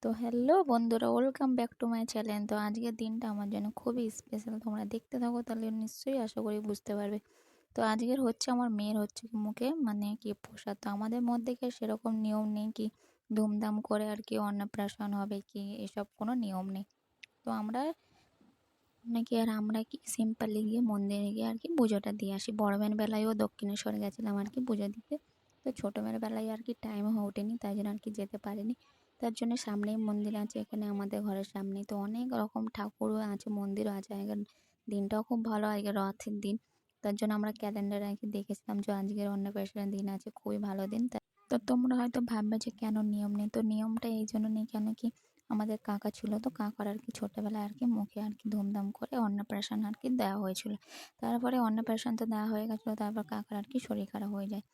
তো হ্যালো বন্ধুরা, welcome back to my channel. তো আজকের দিনটা আমার জন্য খুবই স্পেশাল। তোমরা দেখতে থাকো, তাহলে নিশ্চয়ই আশা করি বুঝতে পারবে। তো আজকের হচ্ছে আমার মেয়ের হচ্ছে কি মুখে মানে কি প্রসাদ। তো আমাদের মধ্যে কি সেরকম নিয়ম নেই কি ধুমধাম করে আর কি অন্নপ্রাশন হবে কি, এসব কোনো নিয়ম নেই। তো আমরা কি সিম্পলি গিয়ে মন্দিরে গিয়ে আর কি পুজোটা দিয়ে আসি। বড় মেয়ের বেলায়ও দক্ষিণেশ্বর গেছিলাম আর কি পুজো দিতে। তো ছোটো মেয়ের বেলায় আর কি টাইম হয়ে ওঠেনি, তাই জন্য আর কি যেতে পারিনি। তার জন্য সামনেই মন্দির আছে এখানে আমাদের ঘরের সামনেই। তো অনেক রকম ঠাকুরও আছে, মন্দিরও আছে। আগের দিনটাও খুব ভালো, আজকে রথের দিন। তার জন্য আমরা ক্যালেন্ডারে আর কি দেখেছিলাম যে আজকের অন্নপ্রাশনের দিন আছে, খুবই ভালো দিন। তো তোমরা হয়তো ভাববে যে কেন নিয়ম নেই। তো নিয়মটা এই জন্য নেই কেন কি আমাদের কাকা ছিল, তো কাকার আর কি ছোটোবেলায় আর কি মুখে আর কি ধুমধাম করে অন্নপ্রাশন আর কি দেওয়া হয়েছিল। তারপরে অন্নপ্রাশন তো দেওয়া হয়ে গেছিলো, তারপর কাকার আর কি শরীর খারাপ হয়ে যায়।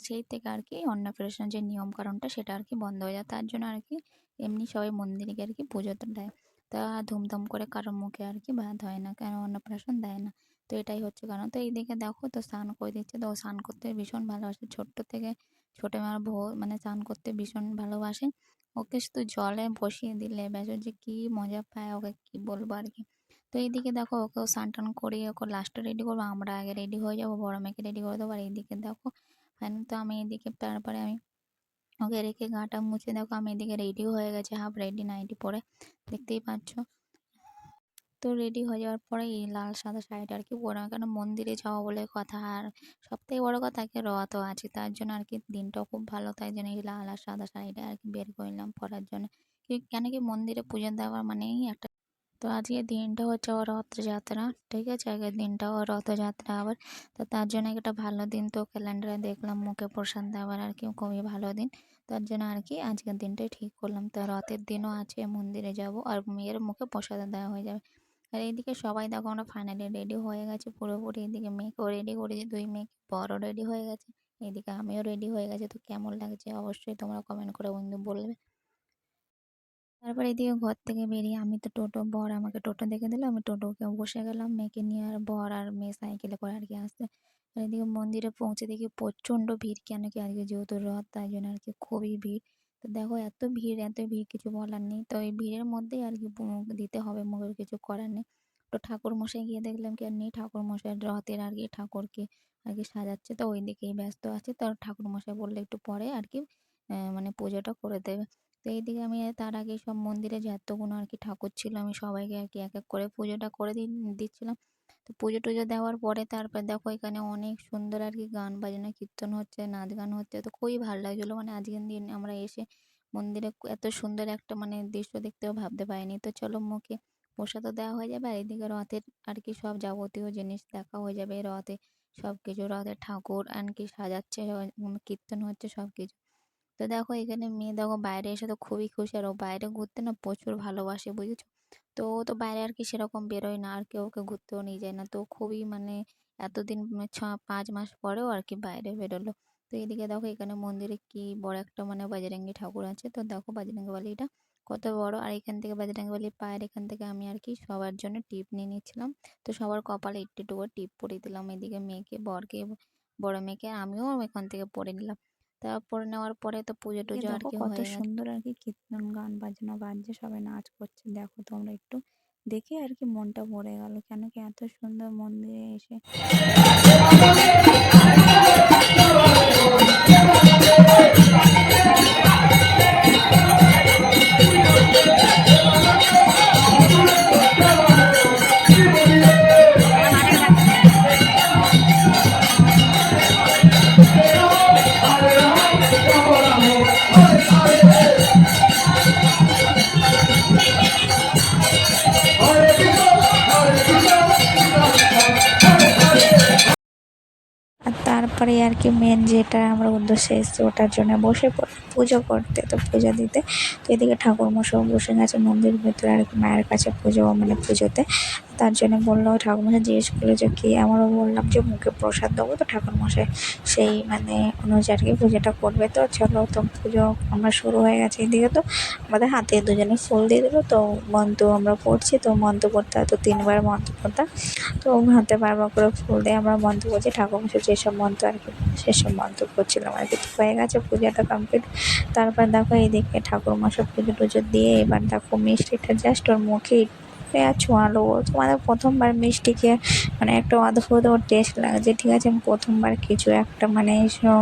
সেই থেকে আর কি অন্নপ্রাশন যে নিয়ম কারণটা সেটা আর কি বন্ধ হয়ে যায়। তার জন্য আর কি এমনি সবাই মন্দিরে গিয়ে আর কি পুজোটা দেয়। তা ধুমধাম করে কারোর মুখে আর কি ভাত হয় না, কেন অন্নপ্রাশন দেয় না। তো এটাই হচ্ছে কারণ। তো এইদিকে দেখো, তো স্নান করে দিচ্ছে। তো ও স্নান করতে ভীষণ ভালোবাসে ছোট্ট থেকে। ছোটো আমার মানে স্নান করতে ভীষণ ভালোবাসে। ওকে শুধু জলে বসিয়ে দিলে ব্যাস, ও যে কী মজা পায় ওকে কী বলবো আর কি। তো এইদিকে দেখো, ওকেও স্নান টান করিয়ে ওকে লাস্টে রেডি করবো, আমরা আগে রেডি হয়ে যাবো, বড় মেয়েকে রেডি করে দেবো। আর এইদিকে দেখো ফাইনাল তো আমি এদিকে তারপরে আমি ওকে রেখে গাটা মুছে দেখো আমি এদিকে রেডিও হয়ে গেছে, হাফ রেডি নাইটি পরে, দেখতেই পাচ্ছ। তো রেডি হয়ে যাওয়ার পরে এই লাল সাদা শাড়িটা আর কি পরলাম, কারণ মন্দিরে যাওয়া বলে কথা। আর সবথেকে বড় কথা কি রথও আছে, তার জন্য আর কি দিনটাও খুব ভালো। তাই জন্য এই লাল আর সাদা শাড়িটা আর কি বের করলাম পরার জন্য। কেন কি মন্দিরে পুজো দেওয়ার মানেই একটা। তো আজকে দিনটা হচ্ছে ওর রথযাত্রা, ঠিক আছে, আগের দিনটাও রথযাত্রা আবার। তো তার জন্য একটা ভালো দিন। তো ক্যালেন্ডারে দেখলাম মুখে প্রসাদ দেওয়ার আর কি খুবই ভালো দিন। তার জন্য আর কি আজকের দিনটাই ঠিক করলাম। তো রথের দিনও আছে, মন্দিরে যাব আর মেয়ের মুখে প্রসাদ দেওয়া হয়ে যাবে। আর এইদিকে সবাই দেখো আমরা ফাইনালি রেডি হয়ে গেছে পুরোপুরি। এদিকে মেয়েকেও রেডি করেছি, দুই মেয়ে বড় রেডি হয়ে গেছে, এদিকে আমিও রেডি হয়ে গেছে। তো কেমন লাগছে অবশ্যই তোমরা কমেন্ট করে বন্ধু বলবে। তারপরে এদিকে ঘর থেকে বেরিয়ে আমি তো বর আমাকে টোটো দেখে দিল, আমি টোটোকে বসে গেলাম মেয়েকে নিয়ে। আর বর আর মেয়ে সাইকেলে করে আর কি আসতে। আর এদিকে মন্দিরে পৌঁছে দেখি প্রচণ্ড ভিড়, কেন কি আজকে যেহেতু রথ, তাই জন্য আর কি খুবই ভিড়। তো দেখো এত ভিড় কিছু বলার নেই। তো এই ভিড়ের মধ্যেই আর কি মুখ দিতে হবে, মুখের কিছু করার নেই। তো ঠাকুর মশাই গিয়ে দেখলাম কি আর নেই, ঠাকুর মশাই রথের আর কি ঠাকুরকে আর কি সাজাচ্ছে, তো ওই দিকেই ব্যস্ত আছে। তো ঠাকুর মশাই বললে একটু পরে আর কি মানে পুজোটা করে দেবে। তো এইদিকে আমি তার আগে সব মন্দিরে যতগুলো আর কি ঠাকুর ছিল আমি সবাইকে আর কি এক এক করে পুজোটা করে দিচ্ছিলাম। তো পুজো টুজো দেওয়ার পরে তারপর দেখো এখানে অনেক সুন্দর আর কি গান বাজনা কীর্তন হচ্ছে, নাচ গান হচ্ছে। তো খুবই ভালো লাগছিলো, মানে আজকের দিন আমরা এসে মন্দিরে এত সুন্দর একটা মানে দৃশ্য দেখতেও ভাবতে পারিনি। তো চলো মুখে প্রসাদও দেওয়া হয়ে যাবে, আর এদিকে রথের আর কি সব যাবতীয় জিনিস দেখা হয়ে যাবে। রথে সব কিছু, রথের ঠাকুর আর কি সাজাচ্ছে, কীর্তন হচ্ছে সব কিছু। তো দেখো এখানে মেয়ে দেখো বাইরে এসে তো খুবই খুশি। আর ও বাইরে ঘুরতে না প্রচুর ভালোবাসে, বুঝেছো। তো ও তো বাইরে আর কি সেরকম বেরোয় না, আর কেউ ওকে ঘুরতেও নিয়ে যায় না। তো খুবই মানে এতদিন 5 মাস পরেও আর কি বাইরে বেরোলো। তো এদিকে দেখো এখানে মন্দিরে কি বড় একটা মানে বজরঙ্গী ঠাকুর আছে। তো দেখো বজরঙ্গী বালিটা কত বড়। আর এখান থেকে বজরঙ্গী বালির পায়ের এখান থেকে আমি আর কি সবার জন্য টিপ নিয়ে নিচ্ছিলাম। তো সবার কপালে একটু একটু করে টিপ পরিয়ে দিলাম, এদিকে মেয়েকে, বরকে, বড় মেয়েকে, আমিও এখান থেকে পরে নিলাম। তারপর নেওয়ার পরে তো পুজো টুজো আর দেখো কি কত হয়ে গেছে। সুন্দর আর কি কীর্তন গান বাজনা বাজছে, সবাই নাচ করছে। দেখো তোমরা একটু দেখে আর কি মনটা ভরে গেল, কেন কি এত সুন্দর মন্দিরে এসে আর তারপরে আর কি মেন যেটা আমরা উদ্দেশ্যে এসেছি ওটার জন্য বসে পড়ি পুজো করতে, তো পূজা দিতে। তো এদিকে ঠাকুর মশাই বসে গেছে মন্দির ভেতরে আর কি মায়ের কাছে পুজো মানে পুজোতে। তার জন্য বললো, ঠাকুরমশাই জিজ্ঞেস করলো যে কী, আমারও বললাম যে মুখে প্রসাদ দেবো, তো ঠাকুরমশাই সেই মানে অনুযায়ী আর কি পুজোটা করবে। তো চলো, তো পুজো আমার শুরু হয়ে গেছে। এদিকে তো আমাদের হাতে দুজনে ফুল দিয়ে দিলো, তো মন্ত্র আমরা পড়ছি, তো মন্ত্র পড়তে হয় তো 3বার মন্ত্র পড়তাম। তো হাতে বারবার করে ফুল দিয়ে আমরা মন্ত্র করছি, ঠাকুরমশাই যেসব মন্ত্র আর কি সেসব মন্ত্র করছিলাম আর কি। তো হয়ে গেছে পূজাটা কমপ্লিট। তারপর দেখো এইদিকে ঠাকুরমশাই পুজো টুজো দিয়ে এবার দেখো মিষ্টিটা জাস্ট ওর মুখে আর ছোঁয়ালো। ও তো মানে প্রথমবার মিষ্টি খেয়ে মানে একটা অদ্ভুত ওর টেস্ট লাগছে, ঠিক আছে। আমি প্রথমবার কিছু একটা মানে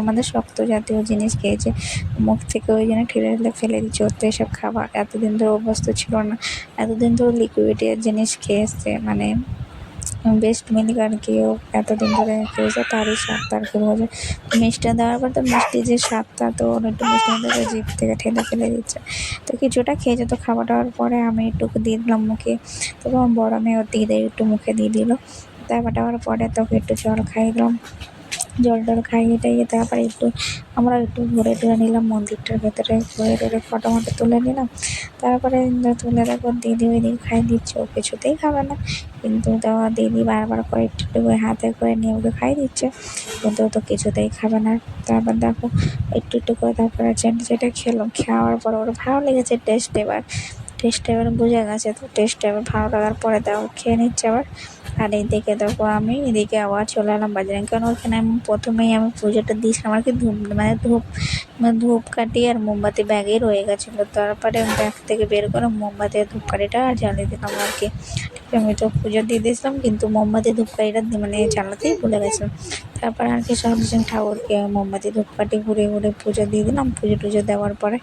মানে শক্ত জাতীয় জিনিস খেয়েছে, মুখ থেকে ওই জন্য ঠেলে ঠেলে ফেলে দিচ্ছে। ওর তো এসব খাবার এতদিন ধরে অভ্যস্ত ছিল না, এতদিন ধরে লিকুইডের জিনিস খেয়ে এসছে, মানে বেস্ট মিল্ক আর কি ও এতদিন ধরে খেয়েছে, তারই স্বাদটা আর কি বোঝে। মিষ্টি দেওয়ার পর তো মিষ্টি যে স্বাদটা, তো ওর একটু মিষ্টি মধ্যে জিভ থেকে ঠেলে ফেলে দিচ্ছে। তো কিছুটা খেয়েছে, তো খাওয়া দাওয়ার পরে আমি একটু দিয়ে দিলাম মুখে। তো আমার বড় মেয়ে ওর দিদি একটু মুখে দিয়ে দিল। তারপর দেওয়ার পরে তোকে একটু জল খাইলাম, জল টল খাইয়ে টাইয়ে তারপরে একটু আমরা একটু ঘুরে টুরে নিলাম মন্দিরটার ভেতরে, ঘুরে টুরে ফটো মটো তুলে নিলাম। তারপরে তুলে দেখো দিদি ওইদিকে খাইয়ে দিচ্ছে, ও কিছুতেই খাবে না, কিন্তু তো দিদি বারবার করে একটু একটু করে হাতে করে নিয়ে ওকে খাইয়ে দিচ্ছে, কিন্তু ও তো কিছুতেই খাবে না। তারপর দেখো একটু একটু করে তারপরে যেটা খেলাম, খাওয়ার পর ওর ভালো লেগেছে টেস্ট এবার বুঝে গেছে। তো টেস্ট এবার ভালো লাগার পরে তাও খেয়ে নিচ্ছে আবার। আর এইদিকে দেখো আমি এদিকে আবার চলে এলাম বাজারে, কারণ ওখানে আমি প্রথমেই আমি পুজোটা দিয়েছিলাম আর কি ধূপকাঠি আর মোমবাতি ব্যাগেই রয়ে গেছিলো। তারপরে ব্যাগ থেকে বের করে মোমবাতি আর ধূপকাঠিটা আর জ্বালিয়ে দিলাম আর কি। ঠিক আছে, আমি তো পুজো দিয়ে দিয়েছিলাম কিন্তু মোমবাতি ধূপকাঠিটা মানে জ্বালাতেই ভুলে গেছিলাম। তারপরে আর কি সব ঠাকুরকে মোমবাতি ধূপকাঠি ঘুরে ঘুরে পুজো দিয়ে দিলাম। পুজো টুজো দেওয়ার পরে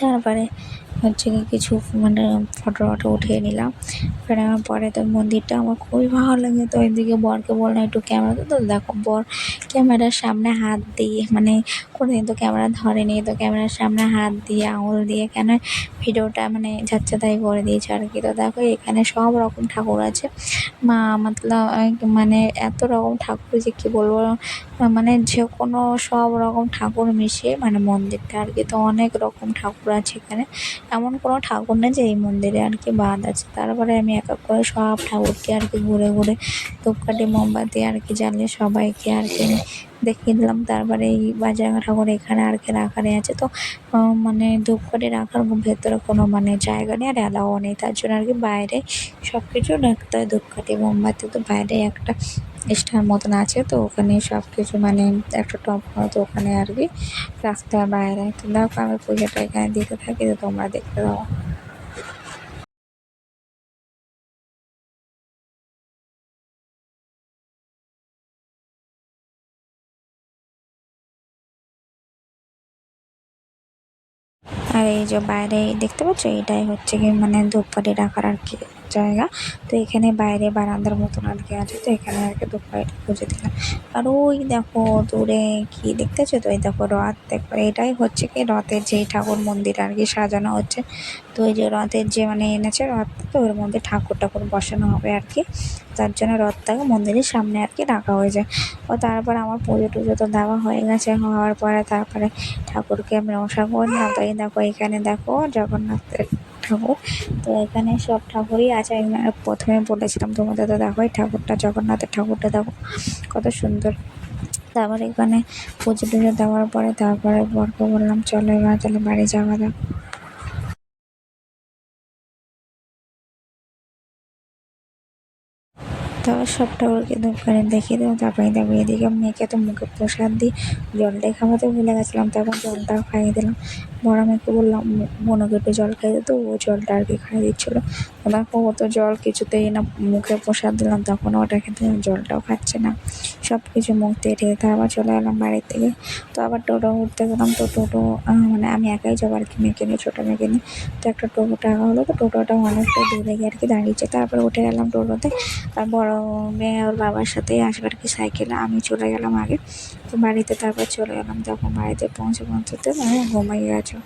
তারপরে হচ্ছে কি কিছু মানে ফটো টটো উঠিয়ে নিলাম। নেওয়ার পরে তো মন্দিরটা আমার খুবই ভালো লাগে। তো এদিকে বরকে বললাম একটু ক্যামেরা, তো দেখো বর ক্যামেরার সামনে হাত দিয়ে মানে কোনোদিন তো ক্যামেরা ধরেনি, তো ক্যামেরার সামনে হাত দিয়ে আঙুল দিয়ে কেন ভিডিওটা মানে যাচ্ছে তাই করে দিয়েছে আর কি। তো দেখো এখানে সব রকম ঠাকুর আছে, মা মতলব মানে এত রকম ঠাকুর যে কী বলবো, মানে যে কোনো সব রকম ঠাকুর মিশিয়ে মানে মন্দিরটা আর কি। তো অনেক রকম ঠাকুর আছে এখানে, এমন কোনো ঠাকুর নেই যে এই মন্দিরে আর কি বাদ আছে। তারপরে আমি এক এক করে সব ঠাকুরকে আর কি ঘুরে ঘুরে ধূপকাঠি মোমবাতি আর কি জ্বালিয়ে সবাইকে আর কি দেখিয়ে দিলাম। তারপরে এই বাজরঙ্গা ঠাকুর এখানে আর কি রাখারই আছে। তো মানে ধূপকাঠি রাখার ভেতরে কোনো মানে জায়গা নেই আর অ্যালাও নেই, তার জন্য আর কি বাইরে সব কিছু রাখতে হয়। ধূপকাঠি মোমবাতি তো বাইরে একটা স্টার মতন আছে, তো ওখানে সব কিছু মানে একটা টপ তো ওখানে আর কি রাখতে হয় বাইরে। তো দেখো আমি পুজোটা এখানে দিতে থাকি, তো তোমরা দেখতে দাও। আর এই যে বাইরে দেখতে পাচ্ছ, এটাই হচ্ছে কি মানে ধূপকাঠি রাখার আর কি জায়গা। তো এখানে বাইরে বারান্দার মতন আর কি আছে, তো এখানে আর কি ধূপকাঠি পুজো দিলাম। আর ওই দেখো দূরে কি দেখতেছো, তো এই দেখো রথ, দেখো এটাই হচ্ছে কি রথের যেই ঠাকুর মন্দির আর কি সাজানো হচ্ছে। তো এই যে রথের যে মানে এনেছে রথ, তো ওর মধ্যে ঠাকুর ঠাকুর বসানো হবে আর কি, তার জন্য রথটাকে মন্দিরের সামনে আর কি রাখা হয়েছে। ও তারপর আমার পুজো টুজো তো দেওয়া হয়ে গেছে, হওয়ার পরে তারপরে ঠাকুরকে আমি নমস্কার করে নিলাম। তাই দেখো এখানে দেখো জগন্নাথের ঠাকুর, তো এখানে সব ঠাকুরই আছে। আমি প্রথমে বলেছিলাম তোমাদের, তো দেখো এই ঠাকুরটা জগন্নাথের ঠাকুরটা দেখো কত সুন্দর। তারপর এখানে পুজো টুজো দেওয়ার পরে তারপরে বরকে বললাম চলো এবার তাহলে বাড়ি যাওয়া যাক। তারপর সব ঠাকুরকে ধূপকাঠি দেখিয়ে দেবো। তারপরে দেখো এদিকে মেয়েকে তো মুখে প্রসাদ দিই, জলটাই খাওয়াতে ভুলে গেছিলাম, তারপর জলটাও খাইয়ে দিলাম। বড় মেয়েকে বললাম বোনকে একটু জল খাইয়ে দিত, ও জলটা আর কি খাইয়ে দিচ্ছিলো। দেখো ও তো জল কিছুতেই না, মুখে প্রসাদ দিলাম তখন ওটা খেতে জলটাও খাচ্ছে না, সব কিছু মুখ দিয়ে ঠেকে। তারপর চলে এলাম বাড়ির থেকে। তো আবার টোটো উঠতে গেলাম, তো টোটো মানে আমি একাই যাবো আর কি মেয়েকে নিয়ে, ছোটো মেয়েকে নিয়ে। তো একটা টোটো টাকা হলো, তো টোটোটা অনেকটা দূরে গিয়ে আর কি দাঁড়িয়েছে। তারপরে উঠে গেলাম টোটোতে, আর বড় মেয়ে ওর বাবার সাথেই আসবে আর কি সাইকেলে, আমি চলে গেলাম আগে। তো বাড়িতে তারপর চলে গেলাম, তখন বাড়িতে পৌঁছতে মানে ঘুমিয়ে গেছো।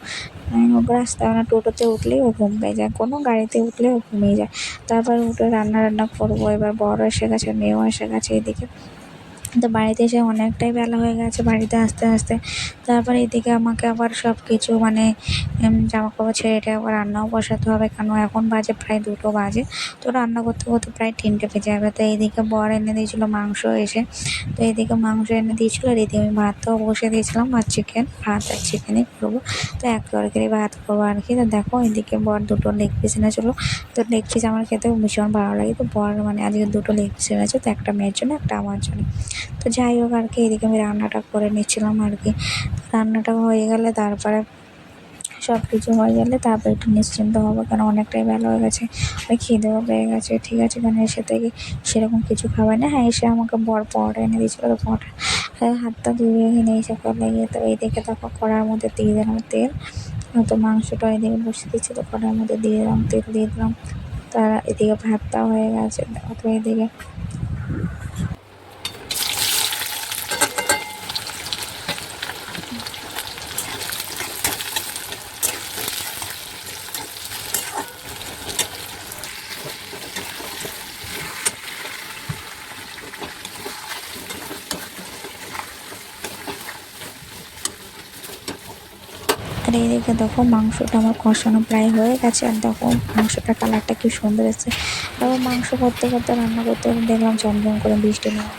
রাস্তায় মানে টোটোতে উঠলেই ও ঘুম পেয়ে যায়, কোনো গাড়িতে উঠলে ও ঘুমিয়ে যায়। তারপর উঠে রান্না করবো, এবার বড় এসে গেছে, মেয়েও এসে গেছে এদিকে। তো বাড়িতে এসে অনেকটাই বেলা হয়ে গেছে বাড়িতে আসতে আসতে। তারপরে এদিকে আমাকে আবার সব কিছু মানে জামা কাপড় ছেড়ে এটা আবার রান্নাও বসাতে হবে, কারণ এখন বাজে প্রায় 2টো বাজে। তো রান্না করতে করতে প্রায় 3টে বেজে যাবে। তো এইদিকে বর এনে দিয়েছিলো মাংস এসে, তো এইদিকে মাংস এনে দিয়েছিলো, আর এদিকে আমি ভাতটাও বসে দিয়েছিলাম, আর চিকেন, ভাত আর চিকেনই করবো। তো এক তরকারি ভাত করবো আর কি। তো দেখো এদিকে বর 2টো লেগ পিস এনেছিলো। তো লেগ পিস আমার খেতে ভীষণ ভালো লাগে। তো বর মানে আজকে 2টো লেগ পিস এনেছে, তো একটা মেয়ের জন্য একটা আমার জন্য। তো যাই হোক আর কি, এদিকে আমি রান্নাটা করে নিচ্ছিলাম আর কি। রান্নাটা হয়ে গেলে তারপরে সব কিছু হয়ে গেলে তারপরে একটু নিশ্চিন্ত হবো, কারণ অনেকটাই বেলা হয়ে গেছে আর খিদেও পেয়ে গেছে। ঠিক আছে, কারণ এসে থেকে সেরকম কিছু খাবার না। হ্যাঁ, এসে আমাকে বর পরোটা এনে দিয়েছিলো, তো পরোটা হাতটা ধুয়ে এনে এসে করলে গিয়ে। তো এইদিকে দেখো কড়ার মধ্যে দিয়ে দিলাম তেল। তো মাংসটা এদিকে বসে দিচ্ছি, তো কড়ার মধ্যে দিয়ে দিলাম তেল, দিয়ে দিলাম। তার এদিকে ভাতটাও হয়ে গেছে। তো এদিকে আর এইদিকে দেখো মাংসটা আমার কষানো প্রায় হয়ে গেছে। আর দেখো মাংসটার কালারটা কি সুন্দর এসেছে। তারপর মাংস করতে করতে রান্না করতে করতে দেখলাম ঝমঝম করে বৃষ্টি নেমে।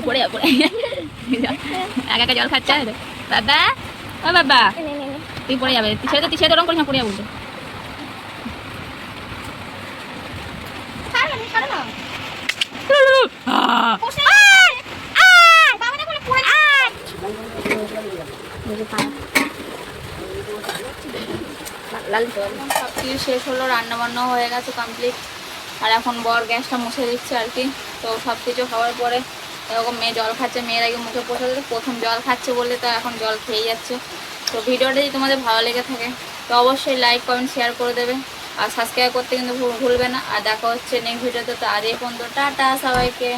পড়ে যাবো একা একা জল খাচ্ছে বাবা, ও বাবা তুই পড়ে যাবে, তুই ছেড়ে তো রং করিস না, পড়ে যাবো। সব কিছু শেষ হলো, রান্না বান্নাও হয়ে গেছে কমপ্লিট। আর এখন বর গ্যাসটা মুছে দিচ্ছে আর কি। তো সব কিছু খাওয়ার পরে এরকম মেয়ে জল খাচ্ছে, মেয়ের আগে মুখে পোষাতে প্রথম জল খাচ্ছে বলে তো এখন জল খেয়ে যাচ্ছে। তো ভিডিওটা যদি তোমাদের ভালো লেগে থাকে তো অবশ্যই লাইক কমেন্ট শেয়ার করে দেবে, আর সাবস্ক্রাইব করতে কিন্তু ভুলবে না। আর দেখা হচ্ছে নেক্সট ভিডিওতে। তো আজ এই পর্যন্ত, টাটা সবাইকে।